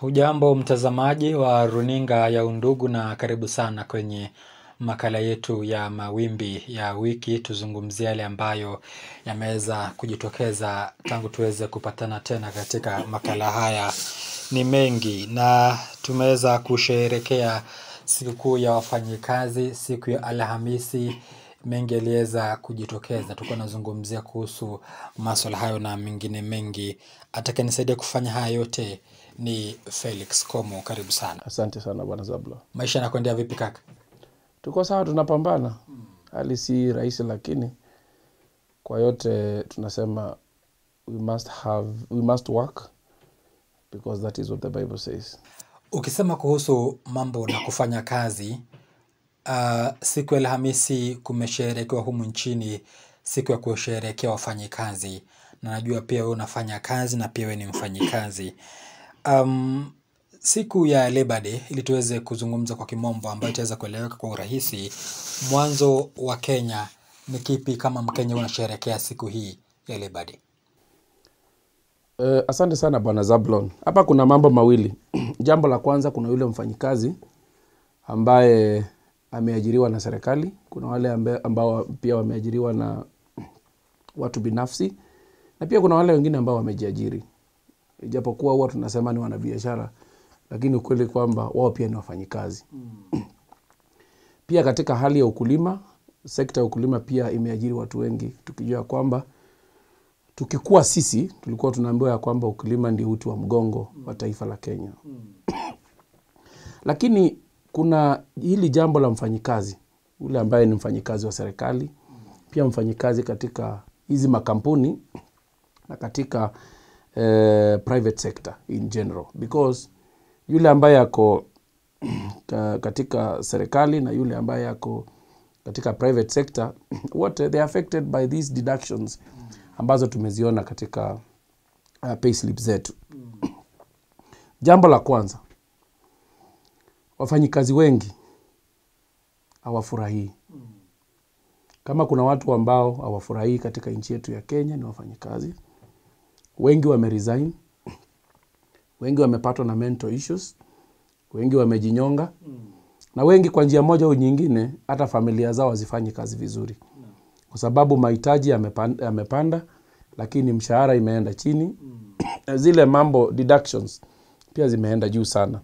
Hujambo mtazamaji wa runinga ya Undugu na karibu sana kwenye makala yetu ya mawimbi ya wiki. Tuzungumzia yale ambayo yameweza kujitokeza tangu tuweze kupatana tena katika makala haya. Ni mengi na tumeweza kusherehekea sikukuu ya wafanyikazi siku ya Alhamisi. Mengi yaliweza kujitokeza. Tulikuwa tunazungumzia kuhusu masuala hayo na mengine mengi. Atakayenisaidia kufanya haya yote ni Felix Komo. Karibu sana. Asante sana bwana Zablo. Maisha yanakwendea vipi kaka? Tuko sawa, tunapambana. Hali si rahisi, lakini kwa yote tunasema we must work because that is what the Bible says. Ukisema kuhusu mambo na kufanya kazi, siku ya Alhamisi kumesherehekewa humu nchini siku ya kusherehekea wafanyikazi, na najua pia wewe unafanya kazi na pia wewe ni mfanyikazi. Siku ya Labor Day ili tuweze kuzungumza kwa kimombo ambayo itaweza kueleweka kwa urahisi. Mwanzo wa Kenya ni kipi kama Mkenya unasherehekea siku hii ya Labor Day? Asante sana bwana Zablon. Hapa kuna mambo mawili. Jambo la kwanza, kuna yule mfanyikazi ambaye ameajiriwa na serikali. Kuna wale ambao pia wameajiriwa na watu binafsi, na pia kuna wale wengine ambao wamejiajiri. Ijapokuwa huwa tunasema ni wanabiashara, lakini ukweli kwamba wao pia ni wafanyikazi. Pia katika hali ya ukulima, sekta ya ukulima pia imeajiri watu wengi, tukijua kwamba tukikuwa sisi tulikuwa tunaambiwa ya kwamba ukulima ndio uti wa mgongo wa taifa la Kenya. Lakini kuna hili jambo la mfanyikazi, ule ambaye ni mfanyikazi wa serikali, pia mfanyikazi katika hizi makampuni na katika private sector in general, because yule ambaye yako katika serikali na yule ambaye yako katika private sector, what they are affected by these deductions ambazo tumeziona katika payslip zetu. Jambo la kwanza, wafanyikazi wengi hawafurahii. Kama kuna watu ambao hawafurahii katika nchi yetu ya Kenya, ni wafanyikazi. Wengi wameresign, wengi wamepatwa na mental issues, wengi wamejinyonga, na wengi kwa njia moja au nyingine hata familia zao hazifanyi kazi vizuri. Kwa sababu mahitaji yamepanda, lakini mshahara imeenda chini. Zile mambo deductions pia zimeenda juu sana.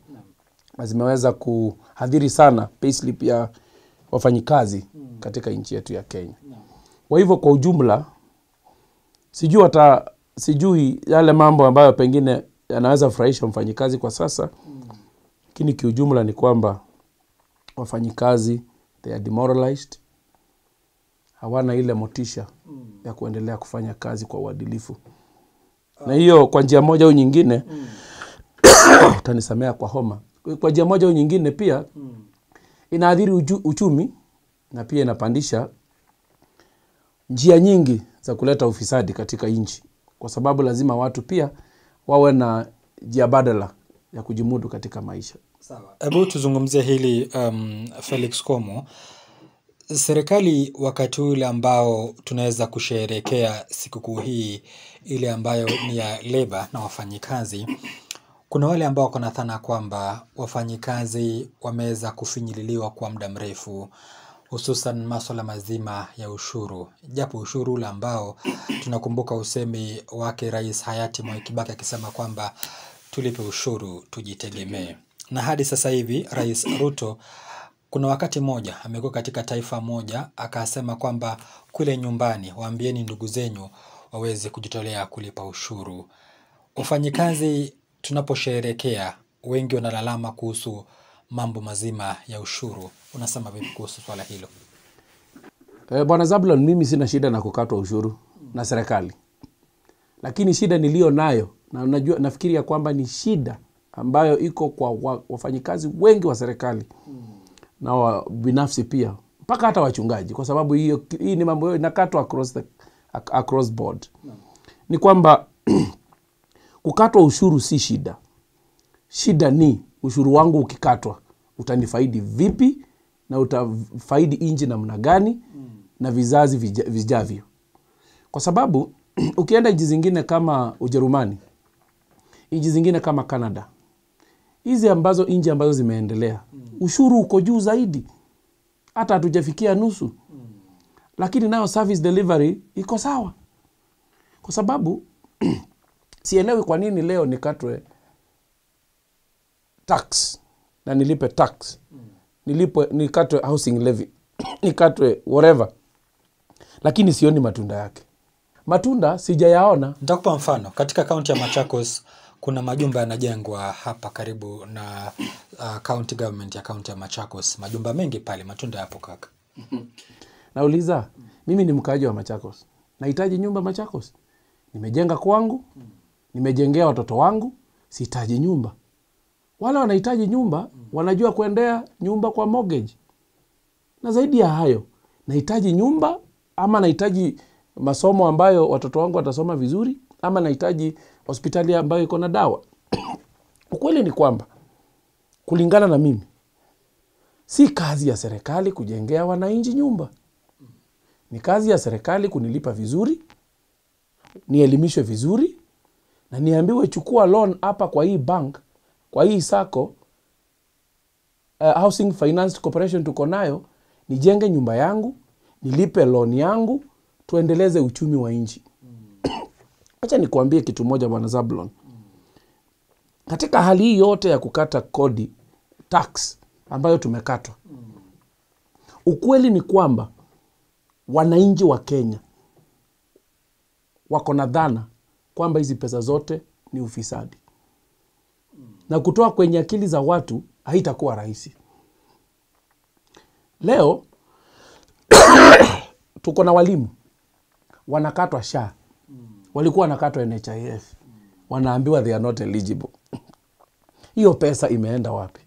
Na zimeweza kuhadhiri sana payslip ya wafanyikazi katika nchi yetu ya Kenya. Kwa hivyo kwa ujumla, sijui yale mambo ambayo pengine yanaweza furahisha mfanyikazi kwa sasa, lakini kiujumla ni kwamba wafanyikazi they are demoralized, hawana ile motisha ya kuendelea kufanya kazi kwa uadilifu. Na hiyo kwa njia moja au nyingine utanisamea kwa homa. Kwa njia moja au nyingine pia inaathiri uchumi, na pia inapandisha njia nyingi za kuleta ufisadi katika nchi, kwa sababu lazima watu pia wawe na njia badala ya kujimudu katika maisha. Sawa. Hebu tuzungumzie hili Felix Komo. Serikali wakati ule ambao tunaweza kusherehekea sikukuu hii ile ambayo ni ya labor na wafanyikazi, kuna wale ambao wako na dhana kwamba wafanyikazi wameweza kufinyililiwa kwa muda mrefu, hususan masuala mazima ya ushuru. Japo ushuru ule ambao tunakumbuka usemi wake Rais hayati Mwai Kibaki akisema kwamba tulipe ushuru tujitegemee. Na hadi sasa hivi Rais Ruto kuna wakati moja amekuwa katika taifa moja akasema kwamba kule nyumbani waambieni ndugu zenyu waweze kujitolea kulipa ushuru. Wafanyikazi tunaposherehekea, wengi wanalalama kuhusu mambo mazima ya ushuru. Unasema vipi kuhusu swala hilo? Bwana Zablon, mimi sina shida na kukatwa ushuru na serikali. Lakini shida nilio nayo, na nafikiria kwamba ni shida ambayo iko kwa wafanyikazi wengi wa serikali na wa binafsi pia, mpaka hata wachungaji, kwa sababu hii ni mambo inakatwa across board. Ni kwamba kukatwa ushuru si shida. Shida ni ushuru wangu ukikatwa utanifaidi vipi, na utafaidi nchi namna gani na vizazi vijavyo. Kwa sababu ukienda nchi zingine kama Ujerumani, nchi zingine kama Canada, hizi ambazo nchi ambazo zimeendelea, ushuru uko juu zaidi. Hata hatujafikia nusu. Lakini nayo service delivery iko sawa. Kwa sababu sielewi kwa nini leo nikatwe tax na nilipe tax. Nikatwe housing levy. Nikatwe whatever. Lakini sioni matunda yake. Matunda sijayaona. Nitakupa mfano. Katika kaunti ya Machakos kuna majumba yanajengwa hapa karibu na county government ya kaunti ya Machakos. Majumba mengi pale, matunda yapo kaka. Nauliza, mimi ni mkaaji wa Machakos. Nahitaji nyumba Machakos. Nimejenga kwangu, nimejengea watoto wangu, sihitaji nyumba. Wale wanahitaji nyumba, wanajua kuendea nyumba kwa mortgage. Na zaidi ya hayo, nahitaji nyumba ama nahitaji masomo ambayo watoto wangu watasoma vizuri, ama nahitaji hospitali ambayo iko na dawa. Ukweli ni kwamba kulingana na mimi, si kazi ya serikali kujengea wananchi nyumba. Ni kazi ya serikali kunilipa vizuri, nielimishwe vizuri, na niambiwe chukua loan hapa kwa hii bank, kwa hii sako, Housing Finance Corporation tuko nayo, nijenge nyumba yangu, nilipe loan yangu, tuendeleze uchumi wa nchi. Acha nikuambie kitu moja bwana Zablon. Katika hali hii yote ya kukata kodi, tax ambayo tumekatwa, ukweli ni kwamba wananchi wa Kenya wako na dhana kwamba hizi pesa zote ni ufisadi. Na kutoa kwenye akili za watu haitakuwa rahisi. Leo tuko na walimu wanakatwa SHA. Walikuwa wanakatwa NHIF. Wanaambiwa they are not eligible. Hiyo pesa imeenda wapi?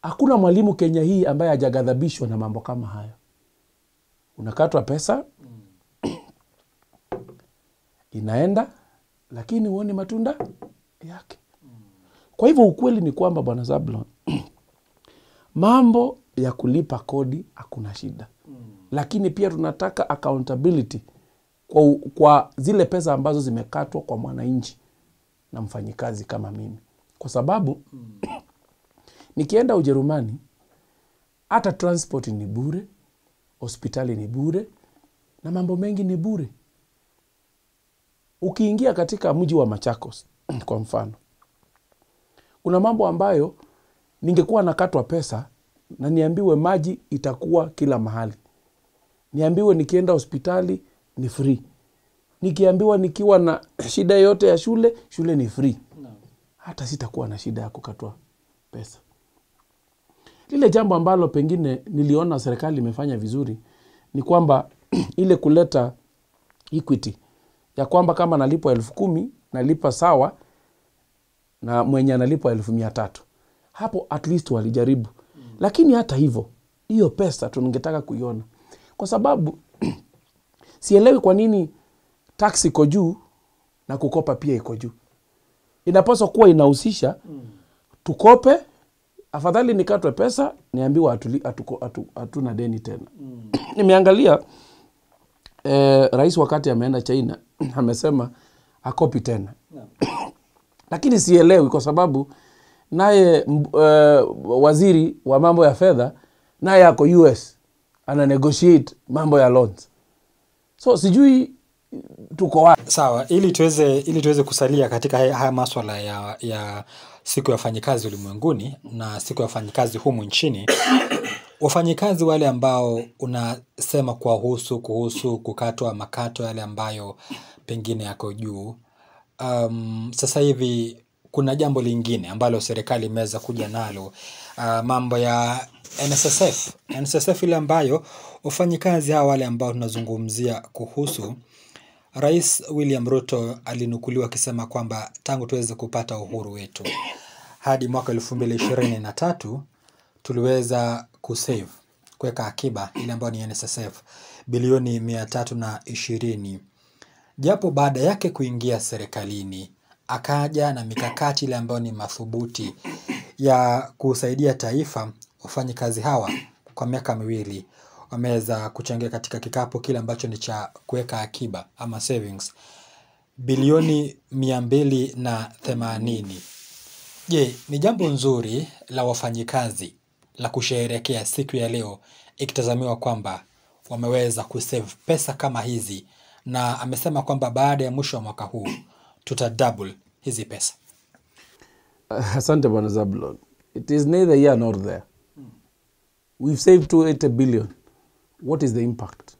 Hakuna mwalimu Kenya hii ambaye hajaghadhabishwa na mambo kama hayo. Unakatwa pesa, inaenda, lakini huoni matunda yake. Kwa hivyo ukweli ni kwamba bwana Zablon, mambo ya kulipa kodi hakuna shida. Lakini pia tunataka accountability kwa zile pesa ambazo zimekatwa kwa mwananchi na mfanyikazi kama mimi. Kwa sababu nikienda Ujerumani, hata transport ni bure, hospitali ni bure, na mambo mengi ni bure. Ukiingia katika mji wa Machakos kwa mfano, kuna mambo ambayo ningekuwa nakatwa pesa na niambiwe maji itakuwa kila mahali. Niambiwe nikienda hospitali ni free. Nikiambiwa nikiwa na shida yote ya shule ni free. Hata sitakuwa na shida ya kukatwa pesa. Lile jambo ambalo pengine niliona serikali imefanya vizuri ni kwamba ile kuleta equity ya kwamba kama nalipwa 10,000 nalipa sawa na mwenye analipwa 1,300. Hapo at least walijaribu. Lakini hata hivyo, hiyo pesa tungetaka kuiona. Kwa sababu sielewi kwa nini tax iko juu na kukopa pia iko juu. Inapaswa kuwa inahusisha tukope, afadhali nikatwe pesa, niambiwa hatuna deni tena. Nimeangalia rais wakati ameenda China amesema akopi tena. Lakini sielewi kwa sababu naye waziri wa mambo ya fedha naye ako US ana negotiate mambo ya loans. So sijui tuko wapi. Sawa, ili tuweze kusalia katika haya masuala ya siku ya wafanyikazi ulimwenguni na siku ya wafanyikazi humu nchini. Wafanyikazi wale ambao unasema kuhusu kukatwa makato yale ambayo pengine yako juu. Sasa hivi kuna jambo lingine ambalo serikali imeweza kuja nalo, mambo ya NSSF ile ambayo wafanyikazi hawa wale ambao tunazungumzia kuhusu. Rais William Ruto alinukuliwa akisema kwamba tangu tuweze kupata uhuru wetu hadi mwaka 2023 tuliweza kuweka akiba ile ambayo ni NSSF bilioni 320. Japo baada yake kuingia serikalini akaja na mikakati ile ambayo ni madhubuti ya kusaidia taifa. Wafanyikazi hawa kwa miaka 2 wameweza kuchangia katika kikapu kile ambacho ni cha kuweka akiba ama savings bilioni 280. Je, ni jambo nzuri la wafanyikazi la kusherehekea siku ya leo ikitazamiwa kwamba wameweza kusave pesa kama hizi, na amesema kwamba baada ya mwisho wa mwaka huu tuta double hizi pesa. Asante Bwana Zablon. It is neither here nor there. We've saved 280 billion. What is the impact?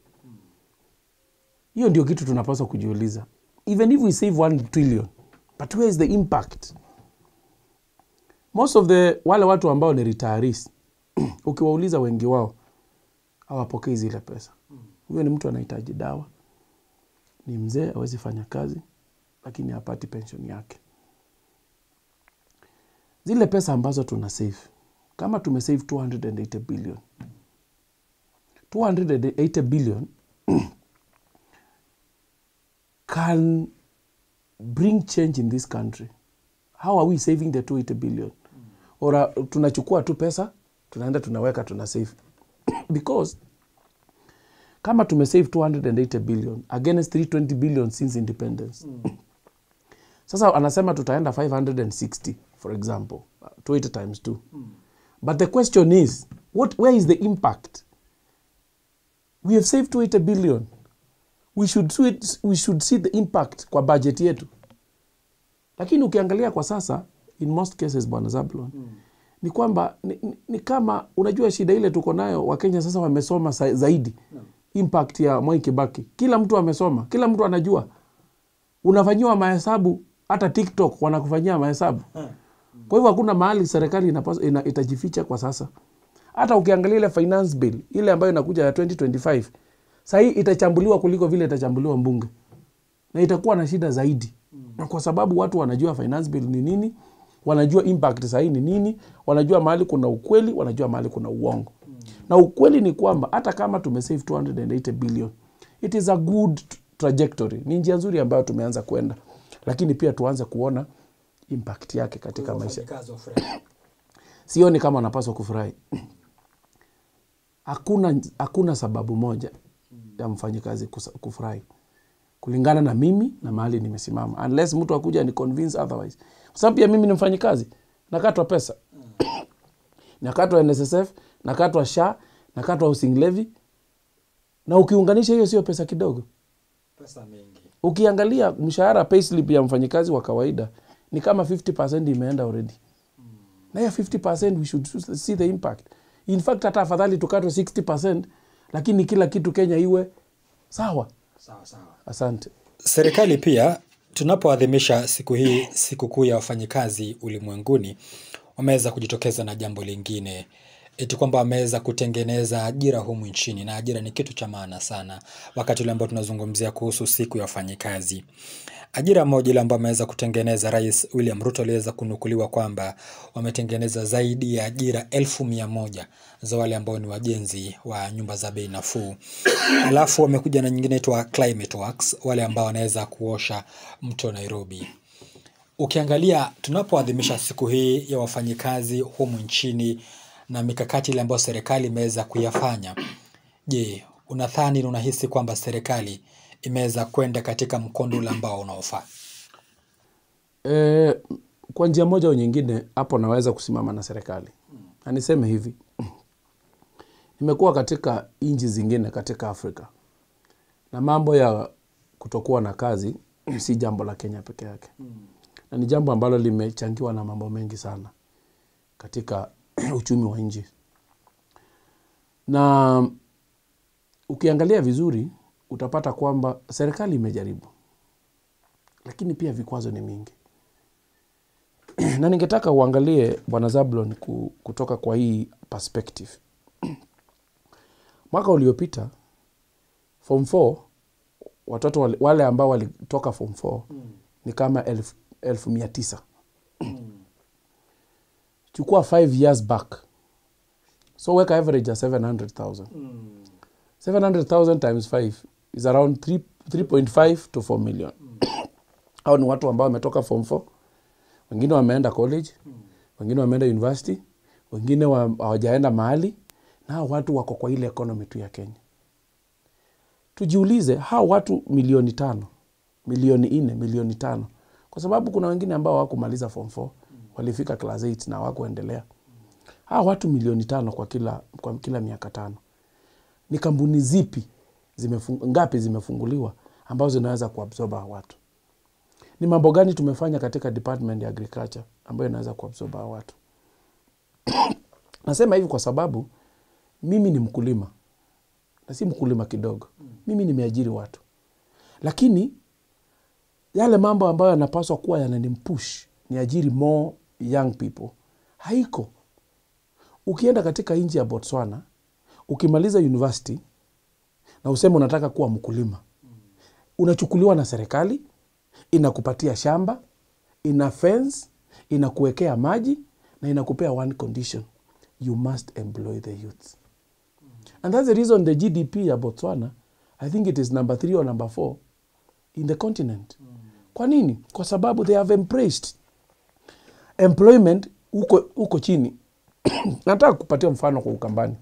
Hiyo ndio kitu tunapaswa kujiuliza. Even if we save 1 trillion, but where is the impact? Most of wale watu ambao ni retirees, ukiwauliza wengi wao, hawapokei zile pesa. Huyo ni mtu anahitaji dawa. Ni mzee, hawezi fanya kazi, lakini hapati pension yake. Zile pesa ambazo tuna save, kama tumesave 280 billion, 280 billion can bring change in this country. How are we saving the 280 billion? Or tunachukua tu pesa, tunaenda tunaweka, tuna save. Because kama tumesave 280 billion against 320 billion since independence. Sasa anasema tutaenda 560, for example, 280 times 2. But the question is, where is the impact? We have saved 280 billion. We should see the impact kwa budget yetu. Lakini ukiangalia kwa sasa, in most cases Bwana Zablon, ni kwamba ni kama unajua shida ile tuko nayo, Wakenya sasa wamesoma zaidi. Impact ya Mwai Kibaki. Kila mtu amesoma, kila mtu anajua. Unafanyiwa mahesabu, hata TikTok wanakufanyia mahesabu. Kwa hivyo hakuna mahali serikali itajificha kwa sasa. Hata ukiangalia ile finance bill, ile ambayo inakuja ya 2025, sasa hii itachambuliwa kuliko vile itachambuliwa mbunge. Na itakuwa na shida zaidi. Na kwa sababu watu wanajua finance bill ni nini, wanajua impact sasa hii ni nini, wanajua mahali kuna ukweli, wanajua mahali kuna uongo. Na ukweli ni kwamba hata kama tumesave 280 billion, it is a good trajectory. Ni njia nzuri ambayo tumeanza kwenda. Lakini pia tuanze kuona impact yake katika maisha. Sioni kama wanapaswa kufurahi. Hakuna sababu moja ya mfanyikazi kufurahi. Kulingana na mimi na mahali nimesimama. Unless mtu akuja ni convince otherwise. Kwa sababu pia mimi ni mfanyikazi, nakatwa pesa. Nakatwa NSSF, nakatwa SHA, nakatwa housing levy. Na ukiunganisha hiyo sio pesa kidogo. Pesa mingi. Ukiangalia mshahara payslip ya mfanyikazi wa kawaida ni kama 50% imeenda already. Na hiyo 50% we should see the impact. In fact hata afadhali tukatwe 60%, lakini kila kitu Kenya iwe sawa. Sawa. Asante. Serikali pia tunapoadhimisha siku hii, siku kuu ya wafanyikazi ulimwenguni, wameweza kujitokeza na jambo lingine. Eti kwamba wameweza kutengeneza ajira humu nchini, na ajira ni kitu cha maana sana wakati ule ambao tunazungumzia kuhusu siku ya wafanyikazi. Ajira moja ile ambayo ameweza kutengeneza Rais William Ruto, aliweza kunukuliwa kwamba wametengeneza zaidi ya ajira 1,100 za wale ambao ni wajenzi wa nyumba za bei nafuu. Alafu wamekuja na nyingine inaitwa Climate Works, wale ambao wanaweza kuosha mto Nairobi. Ukiangalia tunapoadhimisha siku hii ya wafanyikazi humu nchini na mikakati ile ambayo serikali imeweza kuyafanya, je, unadhani na unahisi kwamba serikali imeweza kwenda katika mkondo ule ambao unaofaa? Kwa njia moja au nyingine hapo naweza kusimama na serikali. Na niseme hivi. Nimekuwa katika nchi zingine katika Afrika. Na mambo ya kutokuwa na kazi si jambo la Kenya peke yake. Na ni jambo ambalo limechangiwa na mambo mengi sana katika uchumi wa nchi. Na ukiangalia vizuri utapata kwamba serikali imejaribu. Lakini pia vikwazo ni mingi. Na ningetaka uangalie Bwana Zablon kutoka kwa hii perspective. Mwaka uliopita form 4 watoto wale ambao walitoka form 4 ni kama 1,900. Chukua 5 years back. So weka average ya 700,000. 700,000 times 5 is around 3.5 to 4 million. Hao ni watu ambao wametoka form 4. Wengine wameenda college, wengine wameenda university, wengine hawajaenda mahali, na watu wako kwa ile economy tu ya Kenya. Tujiulize hao watu milioni 5, milioni 4, milioni 5. Kwa sababu kuna wengine ambao hawakumaliza form 4, walifika class 8 na hawakuendelea. Hawa watu milioni 5 kwa kila miaka 5. Ni kampuni zipi ngapi zimefunguliwa ambazo zinaweza kuabsorb hawa watu? Ni mambo gani tumefanya katika department ya agriculture ambayo inaweza kuabsorb hawa watu? Nasema hivi kwa sababu mimi ni mkulima. Na si mkulima kidogo. Mimi nimeajiri watu. Lakini yale mambo ambayo yanapaswa kuwa yananimpush niajiri more young people haiko. Ukienda katika nchi ya Botswana, ukimaliza university na useme unataka kuwa mkulima, unachukuliwa na serikali, inakupatia shamba, ina fence, inakuwekea maji na inakupea one condition: you must employ the youth. And that's the reason the GDP ya Botswana, I think it is number 3 or number 4 in the continent. Kwa nini? Kwa sababu they have embraced employment uko chini. Nataka kupatia mfano kwa Ukambani.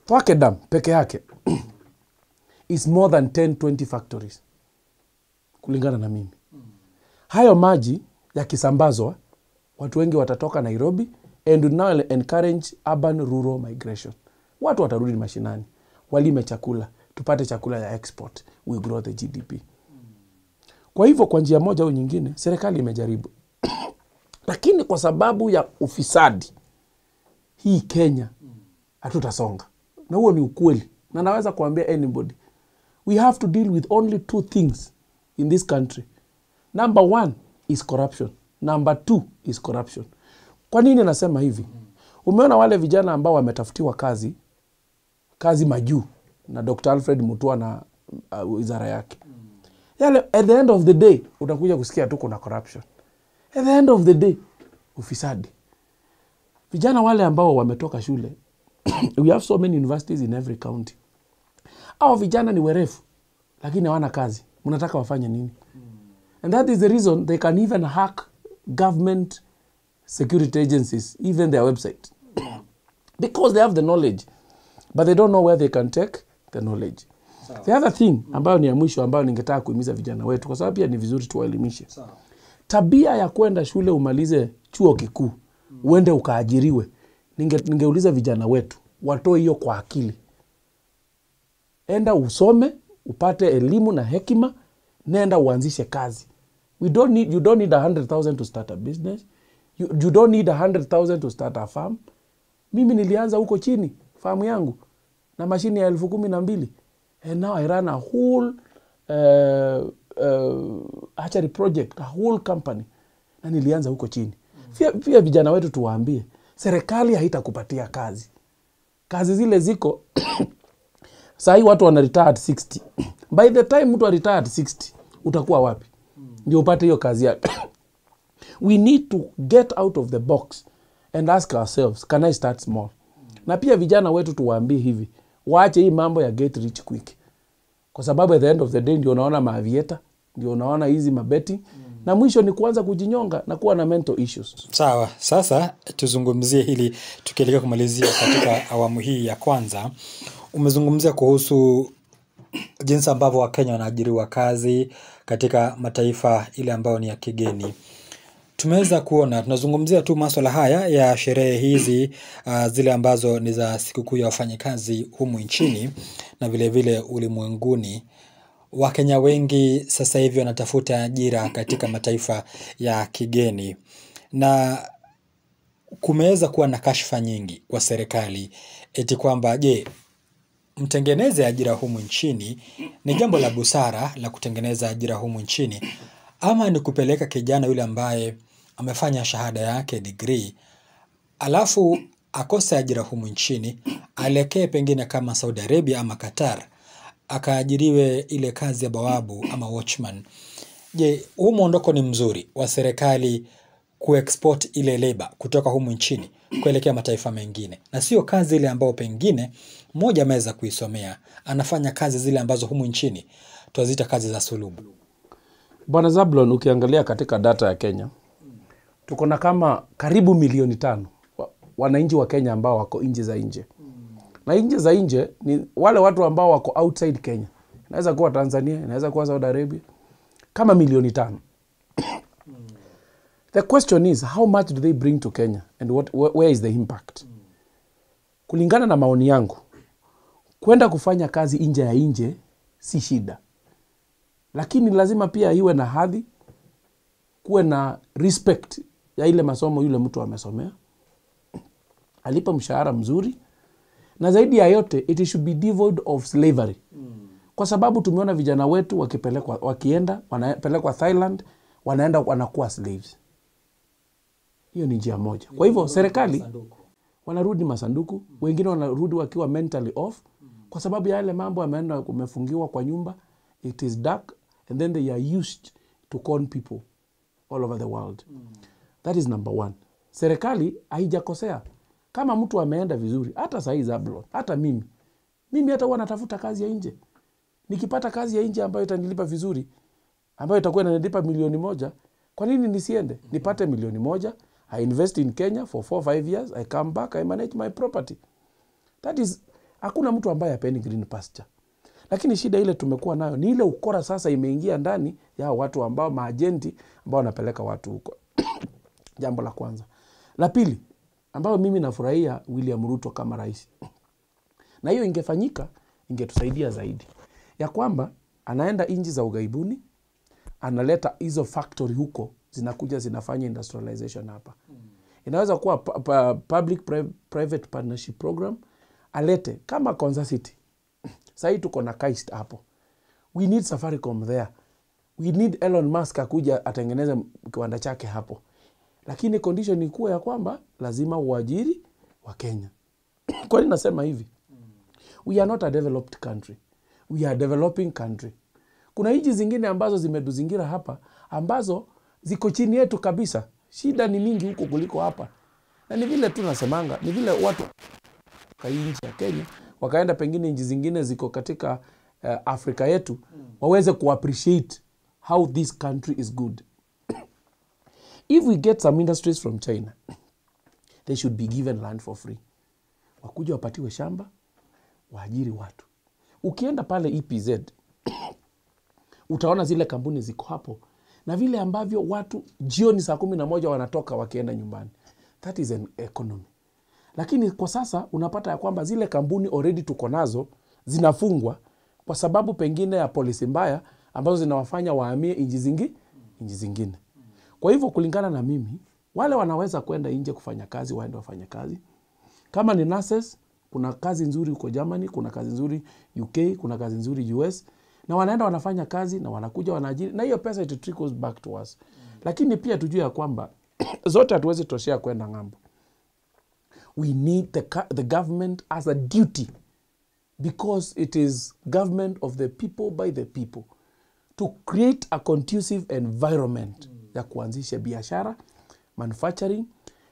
Twake Dam peke yake is more than 10-20 factories. Kulingana na mimi. Hayo maji yakisambazwa, watu wengi watatoka Nairobi and will now encourage urban rural migration. Watu watarudi mashinani, walime chakula, tupate chakula ya export, we grow the GDP. Kwa hivyo kwa njia moja au nyingine, serikali imejaribu. Lakini kwa sababu ya ufisadi, hii Kenya hatutasonga. Na huo ni ukweli. Na naweza kuambia anybody, we have to deal with only 2 things in this country. Number 1 is corruption. Number 2 is corruption. Kwa nini nasema hivi? Umeona wale vijana ambao wametafutiwa kazi majuu na Dr. Alfred Mutua na wizara yake. Yale, at the end of the day, utakuja kusikia tu kuna corruption. At the end of the day, ufisadi. Vijana wale ambao wametoka shule, we have so many universities in every county. Hao vijana ni werefu, lakini hawana kazi. Mnataka wafanye nini? And that is the reason they can even hack government security agencies, even their website. Because they have the knowledge, but they don't know where they can take the knowledge. The other thing ambayo ni ya mwisho ambayo ningetaka kuhimiza vijana wetu, kwa sababu pia ni vizuri tuwaelimishe. Tabia ya kwenda shule umalize chuo kikuu, uende ukaajiriwe. Ningeuliza vijana wetu, watoe hiyo kwa akili. Enda usome, upate elimu na hekima, nenda uanzishe kazi. You don't need 100,000 to start a business. You don't need 100,000 to start a farm. Mimi nilianza huko chini, farm yangu, na mashini ya 12,000. And now I run a whole hatchery project, a whole company. Na nilianza huko chini. Pia vijana wetu tuwaambie, serikali haitakupatia kazi. Kazi zile ziko, sahi watu wana retire at 60. By the time mtu retire at 60, utakuwa wapi? Ndio upate hiyo kazi yake. We need to get out of the box and ask ourselves, can I start small? Na pia vijana wetu tuwaambie hivi, waache hii mambo ya get rich quick. Kwa sababu at the end of the day ndio unaona maavieta, ndio unaona hizi mabeti, na mwisho ni kuanza kujinyonga na kuwa na mental issues. Sawa, sasa tuzungumzie hili tukielekea kumalizia katika awamu hii ya kwanza. Umezungumzia kuhusu jinsi ambavyo Wakenya wanaajiriwa kazi katika mataifa ile ambayo ni ya kigeni. Tumeweza kuona, tunazungumzia tu masuala haya ya sherehe hizi zile ambazo ni za sikukuu ya wafanyikazi humu nchini na vile vile ulimwenguni. Wakenya wengi sasa hivi wanatafuta ajira katika mataifa ya kigeni, na kumeweza kuwa na kashfa nyingi kwa serikali eti kwamba je, mtengeneze ajira humu nchini ni jambo la busara la kutengeneza ajira humu nchini, ama ni kupeleka kijana yule ambaye amefanya shahada yake degree alafu akose ajira humu nchini, alekee pengine kama Saudi Arabia ama Qatar akaajiriwe ile kazi ya bawabu ama watchman. Je, huu muondoko ni mzuri wa serikali kuexport ile labor kutoka humu nchini kuelekea mataifa mengine, na sio kazi ile ambayo pengine mmoja ameweza kuisomea, anafanya kazi zile ambazo humu nchini tuazita kazi za sulubu? Bwana Zablon, ukiangalia katika data ya Kenya, tuko na kama karibu milioni 5 wananchi wa Kenya ambao wako nje za nje. Na nje za nje ni wale watu ambao wako outside Kenya. Inaweza kuwa Tanzania, inaweza kuwa Saudi Arabia, kama milioni 5. The question is, how much do they bring to Kenya and where is the impact? Kulingana na maoni yangu, kwenda kufanya kazi nje ya nje si shida. Lakini lazima pia iwe na hadhi, kuwe na respect ya ile masomo yule mtu amesomea. Alipa mshahara mzuri, na zaidi ya yote it should be devoid of slavery. Kwa sababu tumeona vijana wetu wakienda wanapelekwa Thailand, wanaenda wanakuwa slaves. Hiyo ni njia moja. Kwa hivyo serikali wanarudi masanduku, wengine wanarudi wakiwa mentally off kwa sababu ya yale mambo yameenda kumefungiwa kwa nyumba. It is dark and then they are used to con people all over the world. That is number one. Serikali haijakosea. Kama mtu ameenda vizuri, hata saa hii Zablon, hata mimi hata huwa natafuta kazi ya nje. Nikipata kazi ya nje ambayo itanilipa vizuri, ambayo itakuwa inanilipa 1,000,000, kwa nini nisiende? Nipate 1,000,000, I invest in Kenya for 4-5 years, I come back, I manage my property. That is, hakuna mtu ambaye hapendi green pasture. Lakini shida ile tumekuwa nayo ni ile ukora sasa imeingia ndani ya watu ambao maajenti ambao wanapeleka watu huko. Jambo la kwanza. La pili, ambao mimi nafurahia William Ruto kama rais. Na hiyo ingefanyika, ingetusaidia zaidi. Ya kwamba anaenda nchi za ughaibuni, analeta hizo factory huko, zinakuja zinafanya industrialization hapa. Inaweza kuwa public private partnership program, alete kama Kansas City. Sasa tuko na Kaist hapo. We need Safaricom there. We need Elon Musk akuja atengeneze kiwanda chake hapo. Lakini condition ni kuwa ya kwamba lazima uajiri wa Kenya. Kwa nini nasema hivi? We are not a developed country. We are a developing country. Kuna nchi zingine ambazo zimetuzingira hapa ambazo ziko chini yetu kabisa. Shida ni mingi huko kuliko hapa. Na ni vile tu nasemanga, ni vile watu nchi ya Kenya wakaenda pengine nchi zingine ziko katika Afrika yetu waweze kuappreciate how this country is good. If we get some industries from China, they should be given land for free. Wakuja wapatiwe shamba, waajiri watu. Ukienda pale EPZ, utaona zile kampuni ziko hapo. Na vile ambavyo watu jioni saa 11 wanatoka wakienda nyumbani. That is an economy. Lakini kwa sasa unapata ya kwamba zile kampuni already tuko nazo zinafungwa kwa sababu pengine ya policy mbaya ambazo zinawafanya wahamie nchi zingine. Kwa hivyo kulingana na mimi, wale wanaweza kwenda nje kufanya kazi, waende wafanye kazi. Kama ni nurses, kuna kazi nzuri huko Germany, kuna kazi nzuri UK, kuna kazi nzuri US, na wanaenda wanafanya kazi na wanakuja wanaajiri, na hiyo pesa it trickles back to us. Lakini pia tujue ya kwamba zote hatuwezi toshea kwenda ng'ambo. We need the government as a duty, because it is government of the people by the people, to create a conducive environment ya kuanzisha biashara, manufacturing,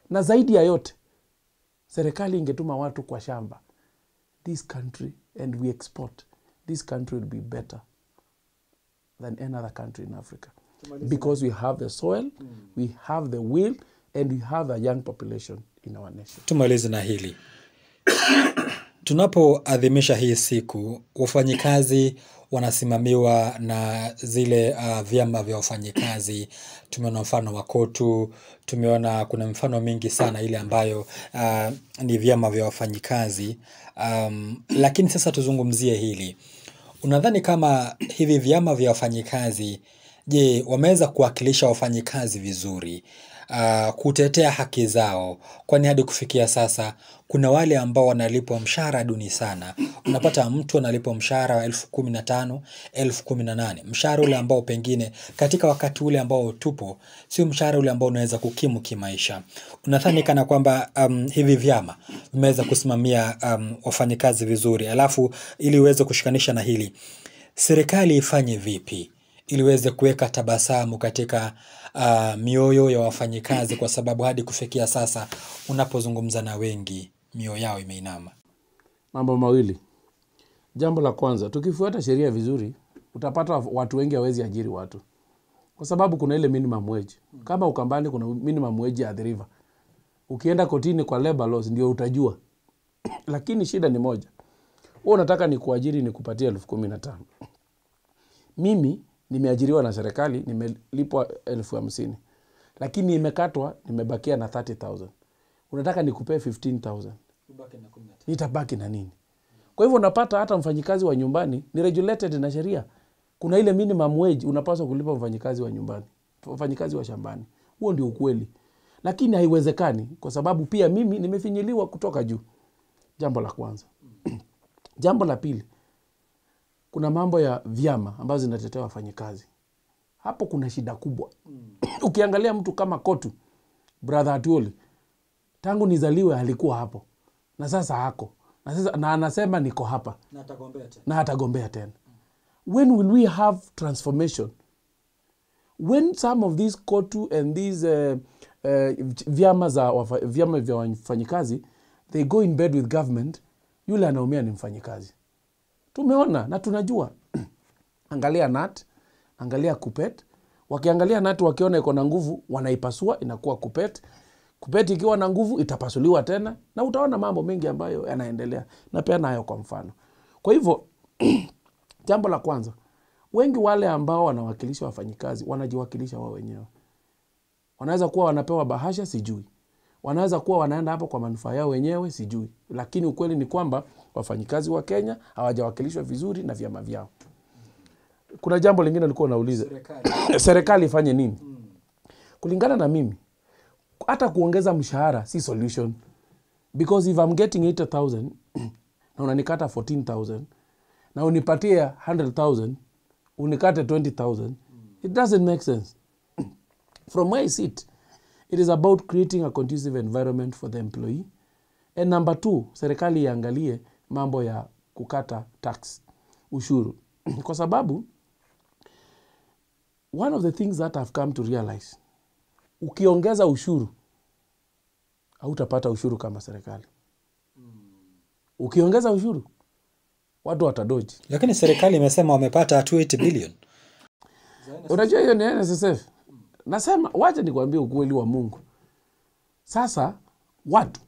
na zaidi ya yote serikali ingetuma watu kwa shamba. This country, and we export, this country will be better than any other country in Africa, because we have the soil, we have the will, and we have a young population in our nation. Tumalize na hili. Tunapoadhimisha hii siku, wafanyikazi wanasimamiwa na zile vyama vya wafanyikazi. Tumeona mfano wa KOTU, tumeona kuna mfano mingi sana ile ambayo ni vyama vya wafanyikazi. Lakini sasa tuzungumzie hili. Unadhani kama hivi vyama vya wafanyikazi, je, wameweza kuwakilisha wafanyikazi vizuri, kutetea haki zao? Kwani hadi kufikia sasa kuna wale ambao wanalipwa mshahara duni sana. Unapata mtu analipwa mshahara wa 15,000, 18,000. Mshahara ule ambao pengine katika wakati ule ambao tupo sio mshahara ule ambao unaweza kukimu kimaisha. Unadhani kana kwamba hivi vyama vimeweza kusimamia wafanyikazi vizuri? Alafu ili uweze kushikanisha na hili, serikali ifanye vipi ili iweze kuweka tabasamu katika mioyo ya wafanyikazi, kwa sababu hadi kufikia sasa unapozungumza na wengi mioyo yao imeinama? Mambo mawili. Jambo la kwanza, tukifuata sheria vizuri, utapata watu wengi hawezi ajiri watu. Kwa sababu kuna ile minimum wage. Kama Ukambani kuna minimum wage ya River. Ukienda kotini kwa labor laws ndio utajua. Lakini shida ni moja. Wewe unataka ni kuajiri ni kupatia 15,000. Mimi nimeajiriwa na serikali, nimelipwa 50,000. lakini imekatwa, nimebakia na 30,000. Unataka nikupee 15,000. Nitabaki na nini? Kwa hivyo unapata hata mfanyikazi wa nyumbani ni regulated na sheria. Kuna ile minimum wage unapaswa kulipa mfanyikazi wa nyumbani, mfanyikazi wa shambani. Huo ndio ukweli. Lakini haiwezekani kwa sababu pia mimi nimefinyiliwa kutoka juu. Jambo la kwanza. Jambo la pili, kuna mambo ya vyama ambazo zinatetea wafanyikazi. Hapo kuna shida kubwa. Ukiangalia mtu kama Kotu, brother Atuoli, tangu nizaliwe alikuwa hapo. Na sasa hako. Na anasema niko hapa. Na atagombea tena. When will we have transformation? When some of these Kotu and these vyama vya wafanyikazi, they go in bed with government, yule anaumia ni mfanyikazi. Tumeona na tunajua. Angalia NAT, angalia KUPPET. Wakiangalia NAT wakiona iko na nguvu, wanaipasua, inakuwa KUPPET. KUPPET ikiwa na nguvu itapasuliwa tena, na utaona mambo mengi ambayo yanaendelea. Na pia nayo kwa mfano. Kwa hivyo jambo la kwanza, wengi wale ambao wanawakilisha wafanyikazi wanajiwakilisha wao wenyewe. Wanaweza kuwa wanapewa bahasha, sijui. Wanaweza kuwa wanaenda hapo kwa manufaa yao wenyewe, sijui. Lakini ukweli ni kwamba wafanyikazi wa Kenya hawajawakilishwa vizuri na vyama vyao. Kuna jambo lingine nilikuwa unauliza. Serikali ifanye nini? Kulingana na mimi, hata kuongeza mshahara si solution. Because if I'm getting 80,000 na unanikata 14,000 na unipatie 100,000, unikate 20,000, it doesn't make sense. From where I sit, it is about creating a conducive environment for the employee. And number 2, serikali iangalie mambo ya kukata tax, ushuru. Kwa sababu, one of the things that I've come to realize, ukiongeza ushuru, hautapata ushuru kama serikali. Ukiongeza ushuru, watu watadoji. Lakini serikali imesema wamepata 280 billion. Unajua hiyo ni NSSF. Nasema, wacha nikwambie ukweli wa Mungu. Sasa, watu,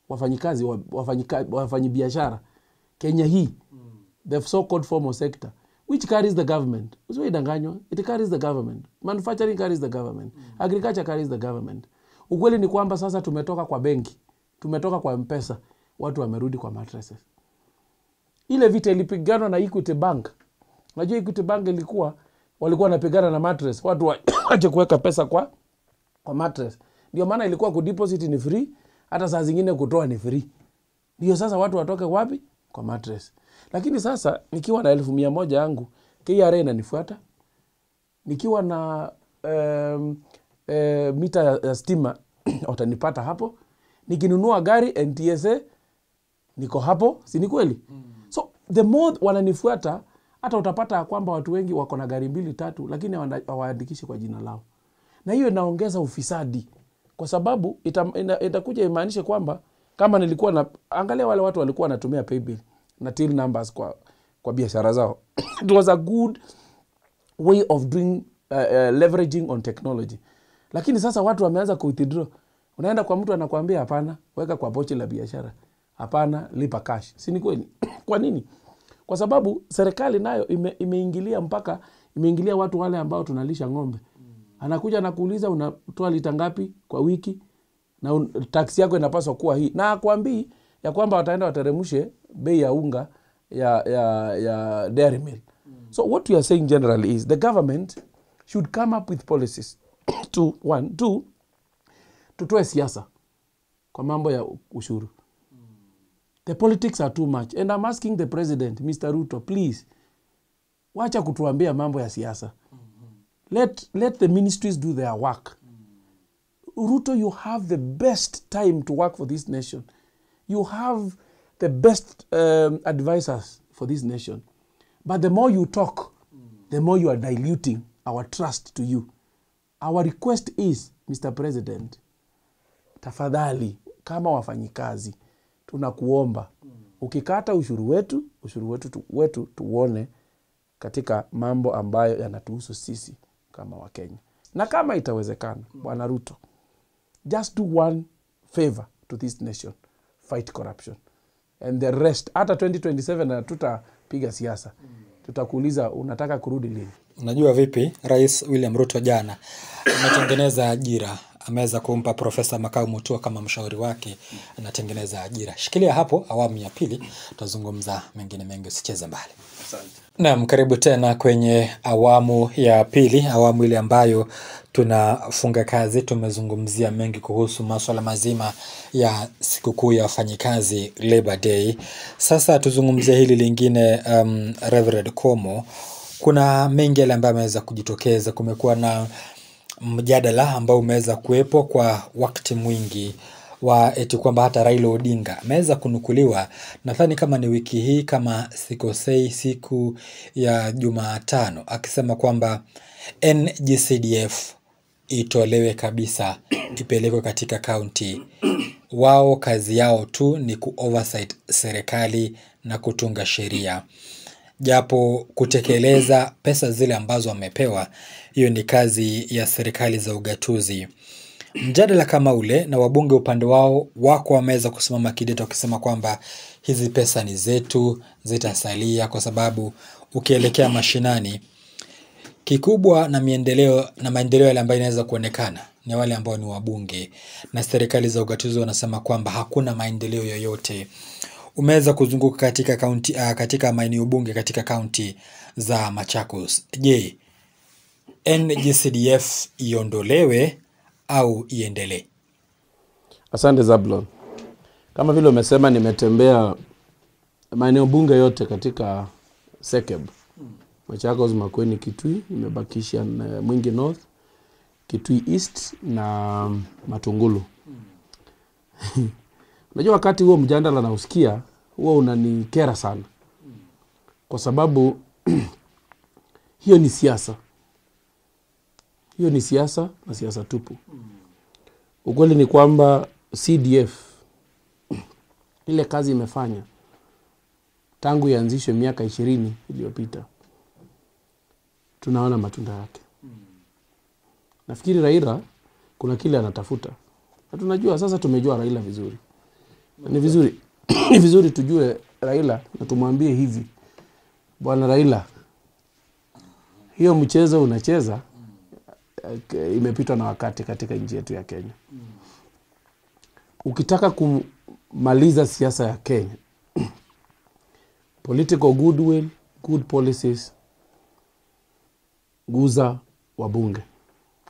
wafanyikazi, wafanyibiashara, Kenya hii, the so-called formal sector, which carries the government. Usiwaidanganywa, it carries the government. Manufacturing carries the government. Agriculture carries the government. Ukweli ni kwamba sasa tumetoka kwa benki, tumetoka kwa M-Pesa, watu wamerudi kwa mattresses. Ile vita ilipiganwa na Equity Bank. Unajua Equity Bank walikuwa wanapigana na mattress. Watu waache kuweka pesa kwa mattress. Ndio maana ilikuwa kudeposit ni free, hata saa zingine kutoa ni free. Ndio sasa watu watoke wapi? Kwa mattress. Lakini sasa nikiwa na 1,100 yangu, KRA inanifuata. Nikiwa na mita ya stima watanipata hapo. Nikinunua gari NTSA niko hapo, si ni kweli? So the more wananifuata, hata utapata kwamba watu wengi wako na gari 2, 3 lakini hawaandikishi kwa jina lao. Na hiyo inaongeza ufisadi. Kwa sababu itakuja imaanishe kwamba kama nilikuwa na angalia wale watu walikuwa wanatumia paybill na till numbers kwa biashara zao. It was a good way of doing leveraging on technology. Lakini sasa watu wameanza ku-withdraw. Unaenda kwa mtu anakuambia hapana, weka kwa pochi la biashara. Hapana, lipa cash. Si ni kweli? Kwa nini? Kwa sababu serikali nayo imeingilia watu wale ambao tunalisha ng'ombe. Anakuja na kuuliza unatoa lita ngapi kwa wiki na taksi yako inapaswa kuwa hii. Na akwambii ya kwamba wataenda wateremshe bei ya unga ya Dairy Mill. So what we are saying generally is the government should come up with policies to tutoe siasa kwa mambo ya ushuru. The politics are too much. And I'm asking the president, Mr. Ruto, please, wacha kutuambia mambo ya siasa. Let the ministries do their work. Ruto, you have the best time to work for this nation. You have the best advisors for this nation. But the more you talk, the more you are diluting our trust to you. Our request is, Mr. President, tafadhali, kama wafanyikazi, tunakuomba. Ukikata ushuru wetu tuone katika mambo ambayo yanatuhusu sisi kama Wakenya. Na kama itawezekana, Bwana Ruto, just do one favor to this nation. Fight corruption. And the rest, hata 2027 tutapiga siasa. Tutakuuliza unataka kurudi lini? Unajua vipi, Rais William Ruto jana ametengeneza ajira, ameweza kumpa Profesa Makau Mutua kama mshauri wake, anatengeneza ajira. Shikilia hapo, awamu ya pili tutazungumza mengine mengi, usicheze mbali. Asante. Naam, karibu tena kwenye awamu ya pili, awamu ile ambayo tunafunga kazi. Tumezungumzia mengi kuhusu masuala mazima ya sikukuu ya wafanyikazi, Labor Day. Sasa tuzungumzie hili lingine, Reverend Komo. Kuna mengi yale ambayo yameweza kujitokeza. Kumekuwa na mjadala ambao umeweza kuwepo kwa wakati mwingi wa eti kwamba hata Raila Odinga ameweza kunukuliwa, nadhani kama ni wiki hii, kama sikosei, siku ya Jumatano, akisema kwamba NGCDF itolewe kabisa, ipelekwe katika kaunti. Wao kazi yao tu ni ku-oversight serikali na kutunga sheria, japo kutekeleza pesa zile ambazo wamepewa, hiyo ni kazi ya serikali za ugatuzi. Mjadala kama ule, na wabunge upande wao wako wameweza kusimama kidete wakisema kwamba hizi pesa ni zetu, zitasalia, kwa sababu ukielekea mashinani, kikubwa na maendeleo yale ambayo inaweza kuonekana ni wale ambao ni wabunge, na serikali za ugatuzi wanasema kwamba hakuna maendeleo yoyote. Umeweza kuzunguka katika kaunti, katika maeneo bunge katika kaunti za Machakos. Je, NGCDF iondolewe au iendelee? Asante Zablon. Kama vile umesema, nimetembea maeneo bunge yote katika Sekeb. Machakos, Makueni, Kitui, nimebakisha Mwingi North, Kitui East na Matungulu. Unajua wakati huo mjadala na usikia, huo unanikera sana. Kwa sababu hiyo ni siasa. Hiyo ni siasa, na siasa tupu. Ukweli ni kwamba CDF ile kazi imefanya tangu ianzishwe miaka 20 iliyopita, tunaona matunda yake. Nafikiri Raila kuna kile anatafuta. Na tunajua sasa, tumejua Raila vizuri. Ni vizuri ni vizuri tujue Raila na tumwambie hivi: Bwana Raila, hiyo mchezo unacheza imepitwa na wakati katika nchi yetu ya Kenya. Ukitaka kumaliza siasa ya Kenya, political goodwill, good policies, guza wabunge,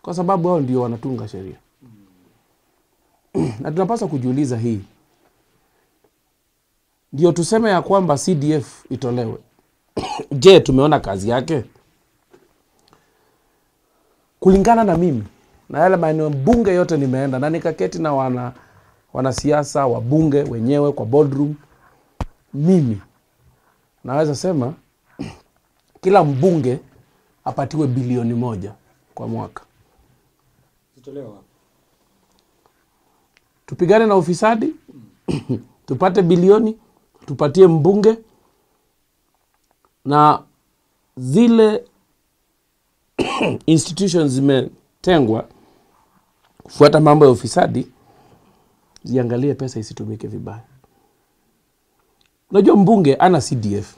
kwa sababu hao ndio wanatunga sheria. Na tunapaswa kujiuliza hii, ndio tuseme ya kwamba CDF itolewe. Je, tumeona kazi yake? Kulingana na mimi na yale maeneo bunge yote nimeenda, na nikaketi na wanasiasa wabunge wenyewe kwa boardroom, mimi naweza sema kila mbunge apatiwe bilioni 1 kwa mwaka. Zitolewa. Tupigane na ufisadi, tupate bilioni, tupatie mbunge, na zile institutions zimetengwa kufuata mambo ya ufisadi ziangalie pesa isitumike vibaya. Unajua mbunge ana CDF.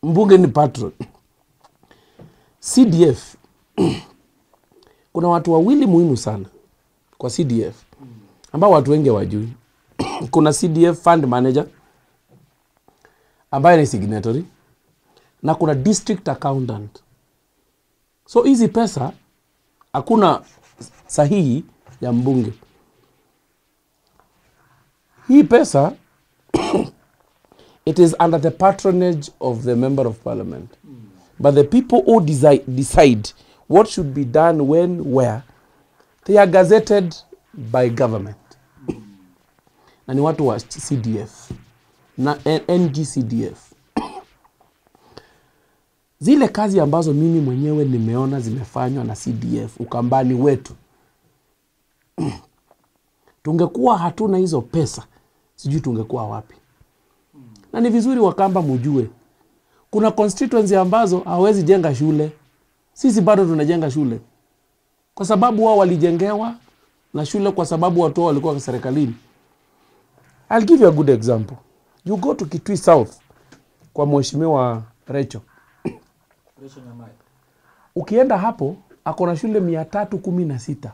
Mbunge ni patron. CDF kuna watu wawili muhimu sana kwa CDF ambao watu wengi hawajui. Kuna CDF fund manager ambaye ni signatory, na kuna district accountant. So hizi pesa hakuna sahihi ya mbunge. Hii pesa it is under the patronage of the member of parliament. But the people who decide what should be done when, where, they are gazetted by government. Na ni watu wa CDF na NGCDF. Zile kazi ambazo mimi mwenyewe nimeona zimefanywa na CDF Ukambani wetu, tungekuwa hatuna hizo pesa, sijui tungekuwa wapi. Na ni vizuri Wakamba mujue, kuna constituency ambazo hawezi jenga shule. Sisi bado tunajenga shule, kwa sababu wao walijengewa na shule kwa sababu watu walikuwa serikalini. I'll give you a good example. You go to Kitui South kwa mheshimiwa Rachel. Ukienda hapo ako na shule 316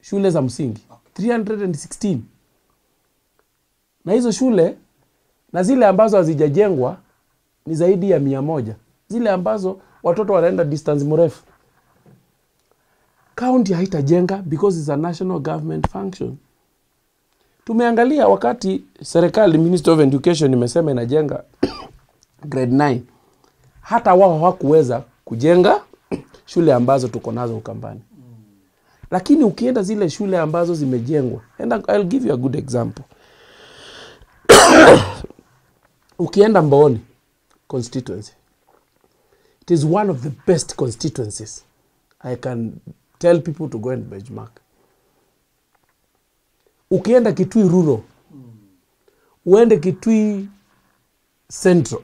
shule za msingi 316, na hizo shule na zile ambazo hazijajengwa ni zaidi ya 100, zile ambazo watoto wanaenda distance mrefu. County haitajenga because it's a national government function. Tumeangalia wakati serikali, Ministry of Education imesema inajenga grade 9, hata wao hawakuweza kujenga shule ambazo tuko nazo Ukambani. Lakini ukienda zile shule ambazo zimejengwa, and I'll give you a good example. Ukienda Mbooni constituency, it is one of the best constituencies. I can tell people to go and benchmark. Ukienda Kitui Rural, uende Kitui Central,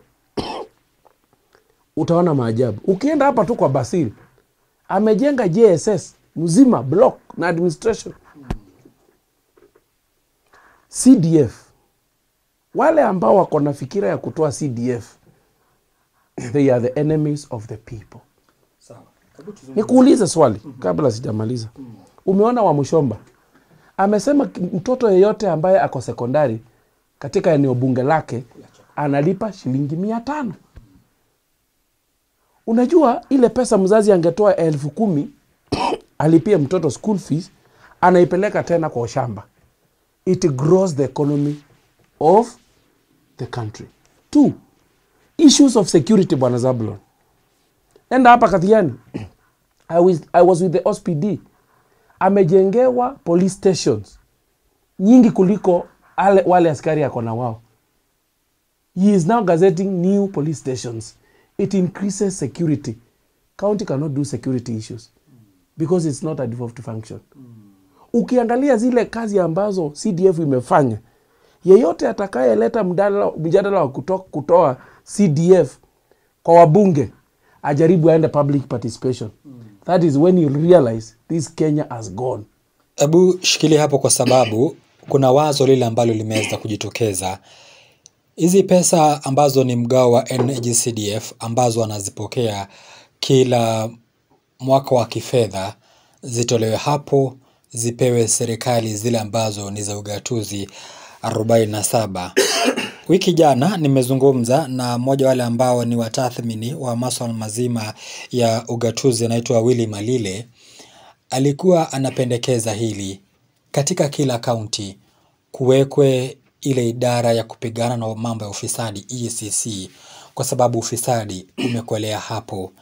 utaona maajabu. Ukienda hapa tu kwa Basil, amejenga JSS mzima block na administration. CDF, wale ambao wako na fikira ya kutoa CDF, they are the enemies of the people. Nikuulize swali kabla sijamaliza. Umeona wa Mushomba amesema mtoto yeyote ambaye ako sekondari katika eneo bunge lake analipa shilingi 500. Unajua ile pesa mzazi angetoa 10,000 alipie mtoto school fees, anaipeleka tena kwa shamba. It grows the economy of the country. 2, issues of security, Bwana Zabulon. Enda hapa Kathiani, I was with the OSPD. Amejengewa police stations nyingi kuliko wale askari yako na wao. He is now gazetting new police stations. It increases security. County cannot do security issues because it's not a devolved function. Ukiangalia zile kazi ambazo CDF imefanya, yeyote atakayeleta mjadala wa kutoa CDF kwa wabunge ajaribu aende public participation. That is when you realize this Kenya has gone. Ebu shikilia hapo, kwa sababu kuna wazo lile ambalo limeweza kujitokeza. Hizi pesa ambazo ni mgao wa NGCDF ambazo wanazipokea kila mwaka wa kifedha zitolewe hapo, zipewe serikali zile ambazo ni za ugatuzi 47. Wiki jana nimezungumza na mmoja wale ambao ni watathmini wa masuala mazima ya ugatuzi, anaitwa Willy Malile. Alikuwa anapendekeza hili katika kila kaunti kuwekwe ile idara ya kupigana na mambo ya ufisadi, EACC, kwa sababu ufisadi umekolea hapo.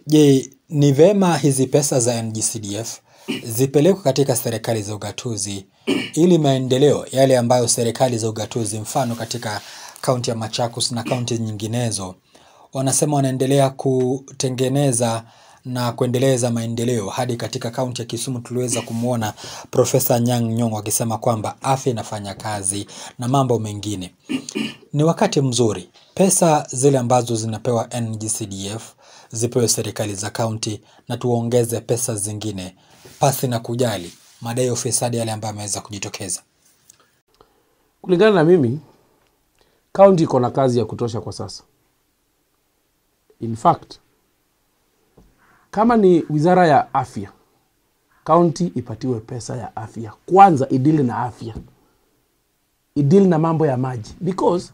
Je, ni vema hizi pesa za NGCDF zipelekwe katika serikali za ugatuzi ili maendeleo yale ambayo serikali za ugatuzi, mfano katika kaunti ya Machakos na kaunti nyinginezo, wanasema wanaendelea kutengeneza na kuendeleza maendeleo hadi katika kaunti ya Kisumu tuliweza kumuona Profesa Anyang' Nyong'o akisema kwamba afya inafanya kazi na mambo mengine. Ni wakati mzuri pesa zile ambazo zinapewa NGCDF zipewe serikali za kaunti na tuongeze pesa zingine pasi na kujali madai ya ufisadi yale ambayo yameweza kujitokeza. Kulingana na mimi, kaunti iko na kazi ya kutosha kwa sasa. In fact, kama ni wizara ya afya, kaunti ipatiwe pesa ya afya. Kwanza idili na afya, idili na mambo ya maji, because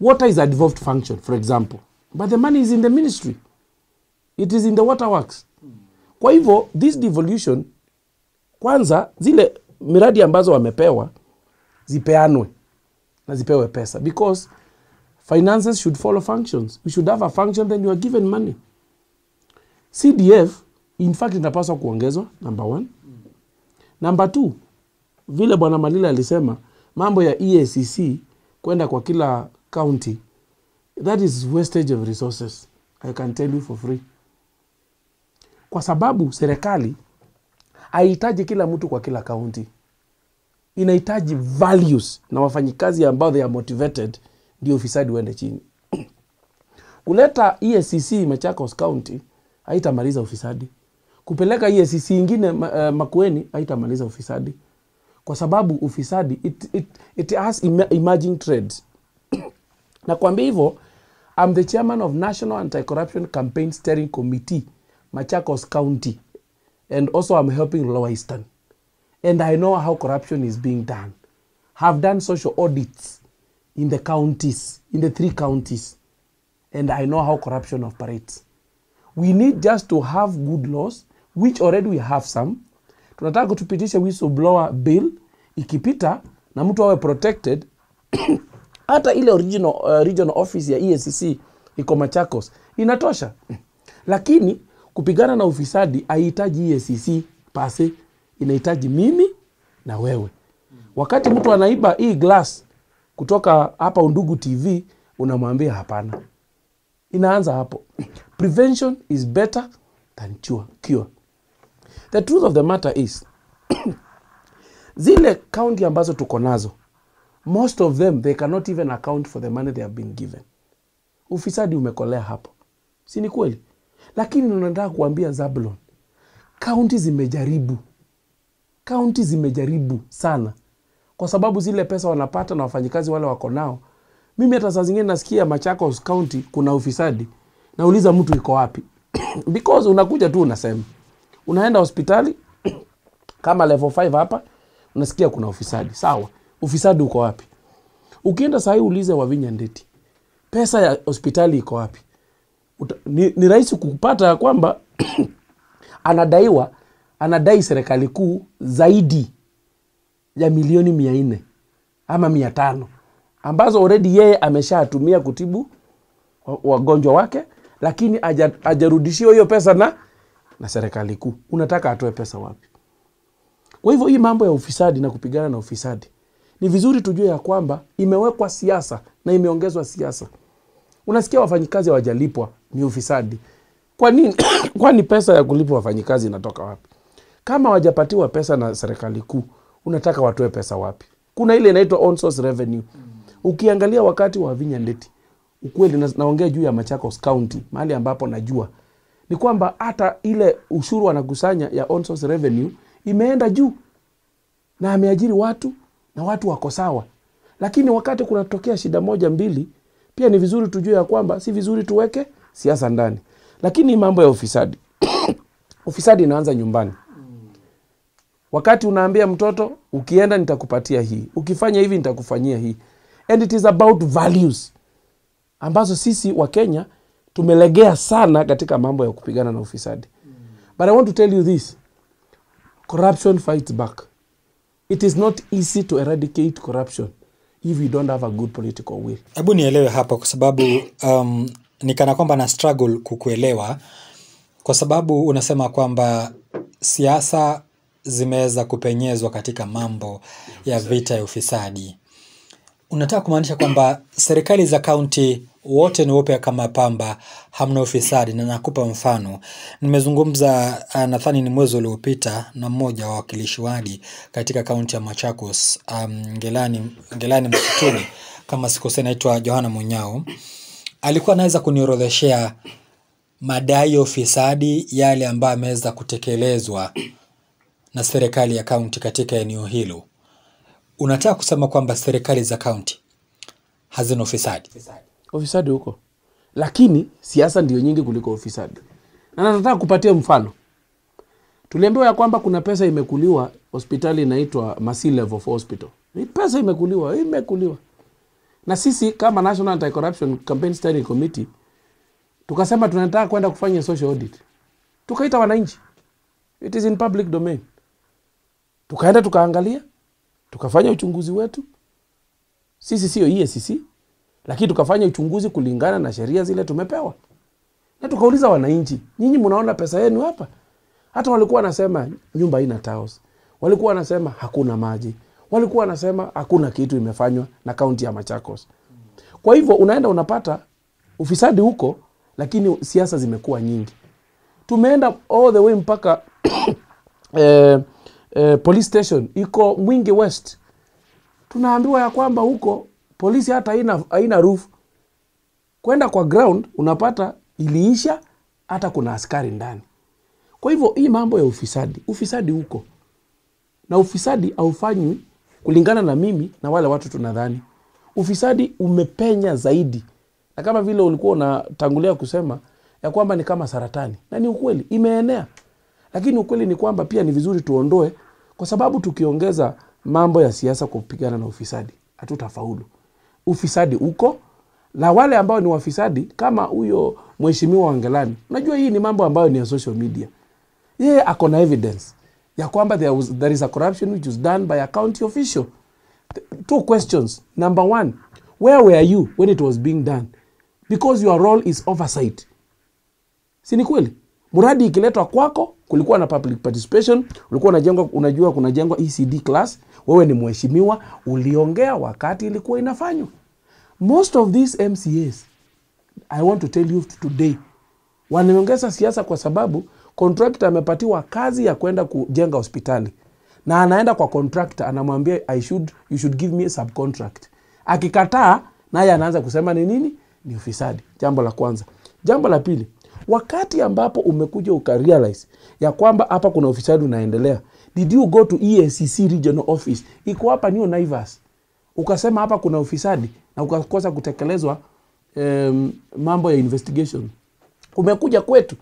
water is a devolved function, for example, but the money is in the ministry. It is in the waterworks. Kwa hivyo this devolution, kwanza zile miradi ambazo wamepewa zipeanwe na zipewe pesa, because finances should follow functions. We should have a function, then you are given money. CDF in fact inapaswa kuongezwa, number 1. Number 2, vile Bwana Malila alisema mambo ya EACC kwenda kwa kila county, that is wastage of resources. I can tell you for free. Kwa sababu serikali haihitaji kila mtu kwa kila county. Inahitaji values na wafanyikazi ambao they are motivated, ndio ufisadi uende chini. Kuleta EACC Machakos County haitamaliza ufisadi. Kupeleka EACC ingine Makueni haitamaliza ufisadi. Kwa sababu ufisadi it has emerging trades. Na kwambia hivyo, I'm the chairman of National Anti-Corruption Campaign Steering Committee, Machakos County. And also I'm helping Lower Eastern. And I know how corruption is being done. Have done social audits in the counties, in the 3 counties. And I know how corruption operates. We need just to have good laws, which already we have some. Tunataka kutupitisha whistleblower bill, ikipita na mtu awe protected. Hata ile regional office ya EACC iko Machakos inatosha. Lakini kupigana na ufisadi haihitaji EACC pase, inahitaji mimi na wewe. Wakati mtu anaiba hii glass kutoka hapa Undugu TV, unamwambia hapana. Inaanza hapo. Prevention is better than cure. The truth of the matter is, zile county ambazo tuko nazo, most of them, they cannot even account for the money they have been given. Ufisadi umekolea hapo. Si ni kweli? Lakini ninataka kuambia Zabulon, county zimejaribu sana. Kwa sababu zile pesa wanapata na wafanyikazi wale wako nao. Mimi hata saa zingine nasikia Machakos County kuna ufisadi. Nauliza mtu iko wapi? Because unakuja tu unasema. Unaenda hospitali kama level 5 hapa, unasikia kuna ufisadi. Sawa. Ufisadi uko wapi? Ukienda saa hii ulize Wavinya Ndeti, pesa ya hospitali iko wapi? Ni rahisi kupata kwamba anadai serikali kuu zaidi ya milioni 400 ama 500 ambazo already yeye ameshatumia kutibu wagonjwa wake, lakini hajarudishia hiyo pesa na serikali kuu. Unataka atoe pesa wapi? Kwa hivyo hii mambo ya ufisadi na kupigana na ufisadi, ni vizuri tujue ya kwamba imewekwa siasa na imeongezwa siasa. Unasikia wafanyikazi hawajalipwa, ni ufisadi. Kwa nini? Kwani pesa ya kulipwa wafanyikazi inatoka wapi? Kama hawajapatiwa pesa na serikali kuu, unataka watoe pesa wapi? Kuna ile inaitwa on source revenue. Ukiangalia wakati wa Wavinya Ndeti, ukweli naongea juu ya Machakos County, mahali ambapo najua, ni kwamba hata ile ushuru wanakusanya ya on source revenue imeenda juu. Na ameajiri watu na watu wako sawa. Lakini wakati kunatokea shida moja mbili, pia ni vizuri tujue ya kwamba si vizuri tuweke siasa ndani. Lakini mambo ya ufisadi, ufisadi inaanza nyumbani. Wakati unaambia mtoto, ukienda nitakupatia hii, ukifanya hivi nitakufanyia hii. And it is about values ambazo sisi wa Kenya tumelegea sana katika mambo ya kupigana na ufisadi. But I want to tell you this. Corruption fights back. It is not easy to eradicate corruption if we don't have a good political will. Hebu nielewe hapa kwa sababu ni kana kwamba na struggle kukuelewa, kwa sababu unasema kwamba siasa zimeweza kupenyezwa katika mambo ya vita ya ufisadi. Unataka kumaanisha kwamba serikali za kaunti wote ni weupe kama pamba, hamna ufisadi? Na nakupa mfano. Nimezungumza nadhani ni mwezi uliopita na mmoja wa wakilishi wadi katika kaunti ya Machakos, Ngelani Msituni, kama sikosei, anaitwa Johana Munyao. Alikuwa anaweza kuniorodheshea madai ya ufisadi yale ambayo ameweza kutekelezwa na serikali ya kaunti katika eneo hilo. Unataka kusema kwamba serikali za kaunti hazina ufisadi? Ufisadi huko. Lakini siasa ndio nyingi kuliko ufisadi. Na nataka kupatia mfano. Tuliambiwa ya kwamba kuna pesa imekuliwa hospitali inaitwa Mercy Level Hospital. Ni pesa imekuliwa. Na sisi kama National Anti-Corruption Campaign Steering Committee tukasema tunataka kwenda kufanya social audit. Tukaita wananchi. It is in public domain. Tukaenda tukaangalia, tukafanya uchunguzi wetu. Sisi sio EACC, lakini tukafanya uchunguzi kulingana na sheria zile tumepewa. Na tukauliza wananchi, nyinyi mnaona pesa yenu hapa? Hata walikuwa wanasema nyumba haina tiles. Walikuwa wanasema hakuna maji. Walikuwa wanasema hakuna kitu imefanywa na kaunti ya Machakos. Kwa hivyo unaenda unapata ufisadi huko, lakini siasa zimekuwa nyingi. Tumeenda all the way mpaka police station iko Mwingi West. Tunaambiwa ya kwamba huko polisi hata haina roof. Kwenda kwa ground unapata iliisha, hata kuna askari ndani. Kwa hivyo hii mambo ya ufisadi huko. Na ufisadi haufanywi kulingana na mimi na wale watu tunadhani. Ufisadi umepenya zaidi Na kama vile ulikuwa unatangulia kusema ya kwamba ni kama saratani, na ni ukweli imeenea, lakini ukweli ni kwamba pia ni vizuri tuondoe, kwa sababu tukiongeza mambo ya siasa kupigana na ufisadi hatutafaulu. Ufisadi uko, na wale ambao ni wafisadi kama huyo mheshimiwa Wangelani, unajua hii ni mambo ambayo ni ya social media. Yeye ako na evidence ya kwamba there is a corruption which was done by a county official. Two questions. Number one, where were you when it was being done? Because your role is oversight. Si ni kweli? Muradi ikiletwa kwako, kulikuwa na public participation, ulikuwa unajua kuna jengwa ECD class, wewe ni mheshimiwa, uliongea wakati ilikuwa inafanywa. Most of these MCAs, I want to tell you today, wanaongeza siasa kwa sababu contractor amepatiwa kazi ya kwenda kujenga hospitali. Na anaenda kwa contractor anamwambia you should give me a subcontract. Akikataa, naye anaanza kusema ni nini? Ni ufisadi. Jambo la kwanza. Jambo la pili, wakati ambapo umekuja ukarealize ya kwamba hapa kuna ufisadi unaendelea, did you go to EACC regional office? Iko hapa New Naivas. Ukasema hapa kuna ufisadi na ukakosa kutekelezwa mambo ya investigation. Umekuja kwetu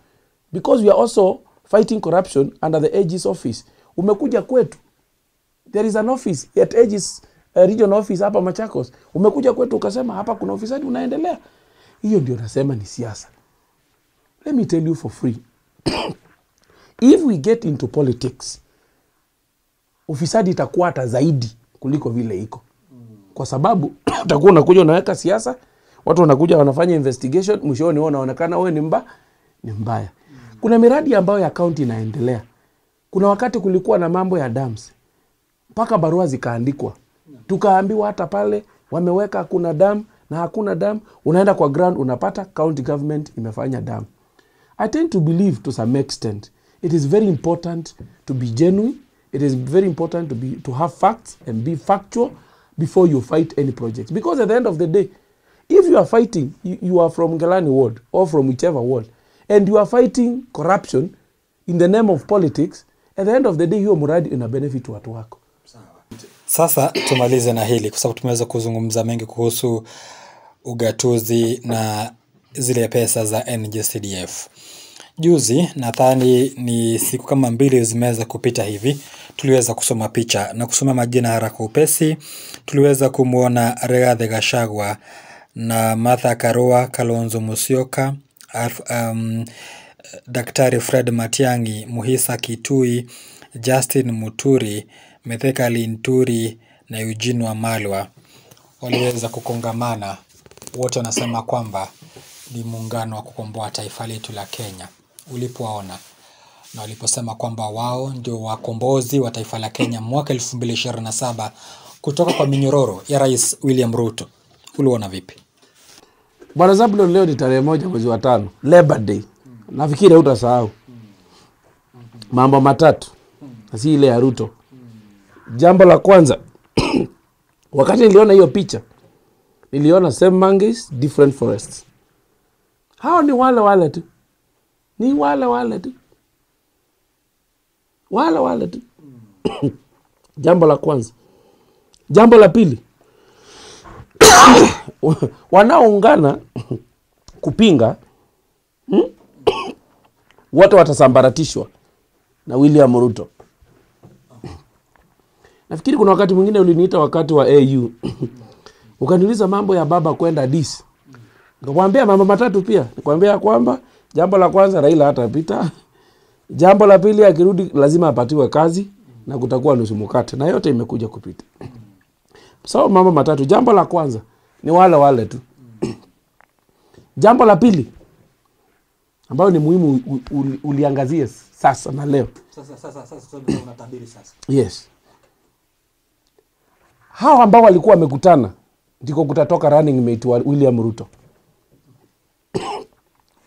because we are also fighting corruption under the Aegis office. Umekuja kwetu. There is an office at Aegis regional office hapa Machakos. Umekuja kwetu ukasema hapa kuna ufisadi unaendelea. Hiyo ndio nasema ni siasa. Let me tell you for free. If we get into politics, ufisadi itakuwa hata zaidi kuliko vile iko. Kwa sababu utakuwa unakuja unaweka siasa, watu wanakuja wanafanya investigation, mwishoni wao wanaonekana wewe ni mbaya. Kuna miradi ambayo ya county inaendelea. Kuna wakati kulikuwa na mambo ya dams. Mpaka barua zikaandikwa. Tukaambiwa hata pale wameweka hakuna dam na hakuna dam, unaenda kwa ground unapata county government imefanya dam. I tend to believe to some extent it is very important to be genuine. It is very important to have facts and be factual before you fight any project. Because at the end of the day, if you are fighting, you are from Ngelani ward or from whichever ward, and you are fighting corruption in the name of politics, at the end of the day, hiyo muradi ina benefit watu wako. Sasa tumalize na hili kwa sababu tumeweza kuzungumza mengi kuhusu ugatuzi na zile pesa za NGCDF. Juzi nadhani ni siku kama 2 zimeweza kupita hivi, tuliweza kusoma picha na kusoma majina haraka upesi. Tuliweza kumuona Rigathi Gachagua na Martha Karua, Kalonzo Musyoka, Daktari Fred Matiang'i, Muhisa Kitui, Justin Muturi, Mithika Linturi na Eugene Wamalwa waliweza kukongamana. Wote wanasema kwamba ni muungano wa kukomboa taifa letu la Kenya. Ulipoona na waliposema kwamba wao ndio wakombozi wa taifa la Kenya mwaka 2027 kutoka kwa minyororo ya Rais William Ruto, uliona vipi? Bwana Zabulon, leo ni tarehe 1 mwezi wa 5, Labor Day. Nafikiri hutasahau mambo matatu, si ile ya Ruto. Jambo la kwanza, wakati niliona hiyo picha, niliona same monkeys, different forests. Hao ni wale tu. Ni wale tu. Wale tu. Jambo la kwanza. Jambo la pili, wanaoungana kupinga wote watasambaratishwa na William Ruto. Nafikiri kuna wakati mwingine uliniita wakati wa AU. Ukaniuliza mambo ya baba kwenda DC. Nikakwambia mambo matatu pia. Nikwambia kwamba jambo la kwanza Raila hatapita. Jambo la pili akirudi lazima apatiwe kazi na kutakuwa nusu mkate, na yote imekuja kupita. So mambo matatu. Jambo la kwanza ni wale tu. Jambo la pili ambayo ni muhimu uliangazie sasa na leo. Sasa unatabiri sasa. Yes. Hao ambao walikuwa wamekutana ndiko kutatoka running mate wa William Ruto.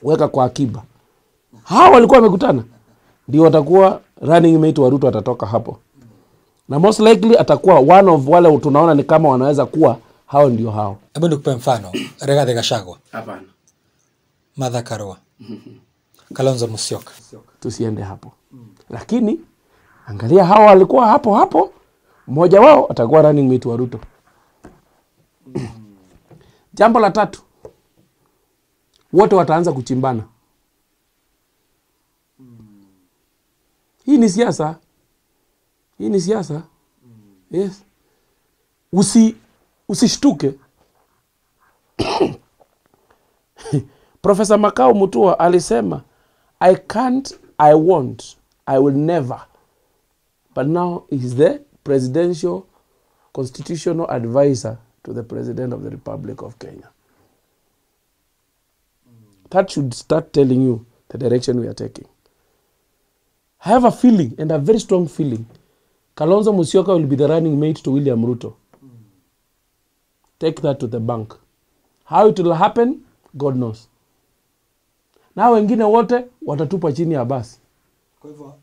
Weka kwa akiba. Hao walikuwa wamekutana ndio watakuwa running mate wa Ruto, atatoka hapo. Na most likely atakuwa one of wale tunaona ni kama wanaweza kuwa hao ndio hao. Hebu nikupe mfano. Rigathi Gachagua. Hapana. Martha Karua. Kalonzo Musyoka. Tusiende hapo. Lakini angalia hao walikuwa hapo. Mmoja wao atakuwa running mate wa Ruto. Jambo la tatu. wote wataanza kuchimbana. Hii ni siasa. Hii ni siasa. Yes. Usishtuke. Professor Makau Mutua alisema, I can't, I won't, I will never. But now he's the presidential constitutional advisor to the President of the Republic of Kenya. That should start telling you the direction we are taking. I have a feeling, and a very strong feeling, Kalonzo Musyoka will be the running mate to William Ruto. Take that to the bank. How it will happen, God knows. Na wengine wote watatupa chini ya basi. Kwa hivyo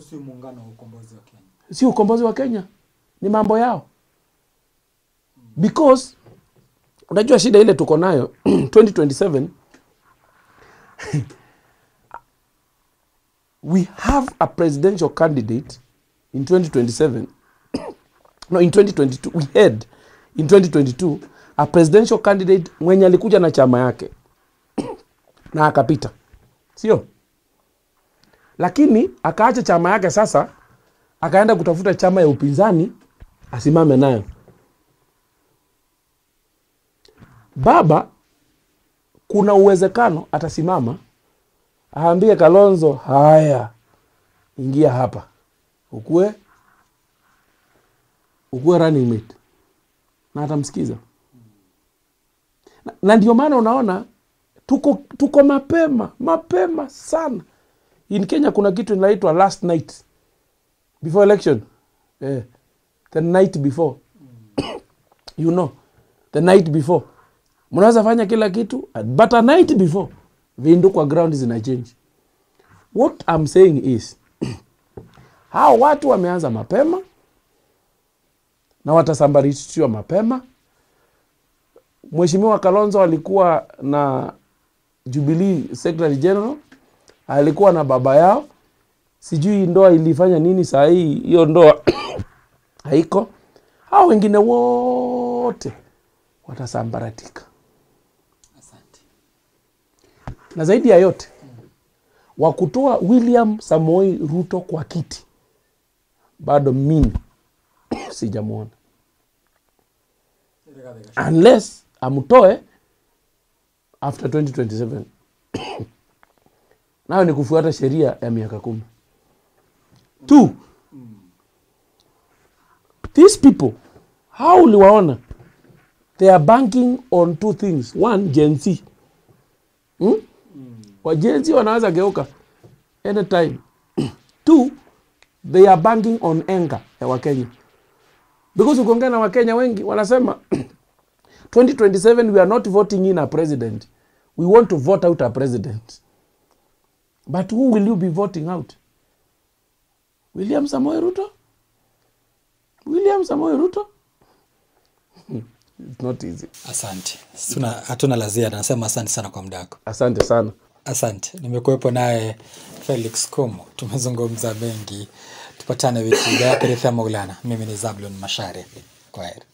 si muungano wa ukombozi wa Kenya. Si ukombozi wa Kenya. Ni mambo yao. Because unajua shida ile tuko nayo 2027 we have a presidential candidate in 2027. No, in 2022 we had in 2022 a presidential candidate mwenye alikuja na chama yake na akapita. Sio? Lakini akaacha chama yake sasa, akaenda kutafuta chama ya upinzani asimame nayo. Baba kuna uwezekano atasimama aambie Kalonzo, haya, ingia hapa. Ukue running mate. Na atamsikiza. Na ndio maana unaona tuko mapema sana. In Kenya kuna kitu inaitwa last night before election. The night before. You know, the night before. Mnaweza fanya kila kitu, but a night before vindu kwa ground zina change. What I'm saying is hao watu wameanza mapema na watasambarishiwa mapema. Mheshimiwa Kalonzo alikuwa na Jubilee Secretary General, alikuwa na baba yao. Sijui ndoa ilifanya nini saa hii, hiyo ndoa haiko. Hao wengine wote watasambaratika. Asante. Na zaidi ya yote, wakutoa William Samoei Ruto kwa kiti, bado mimi sijamuona. Unless amutoe after 2027. Nao ni kufuata sheria ya miaka 10. 2. These people, how uliwaona? They are banking on 2 things. 1, Gen Z. Wa Gen Z wanaweza geuka anytime. 2, they are banking on anger ya Wakenya. Because ukiongea na Wakenya wengi wanasema 2027 we are not voting in a president. We want to vote out a president. But who will you be voting out? William Samoei Ruto? William Samoei Ruto? It's not easy. Asante. Hatuna la ziada. Nasema asante sana kwa muda wako. Asante sana. Asante. Nimekuwepo naye Felix Komo. Tumezungumza mengi. Tupatane wiki ijayo. Maulana. Mimi ni Zablon Mashare. Kwaheri.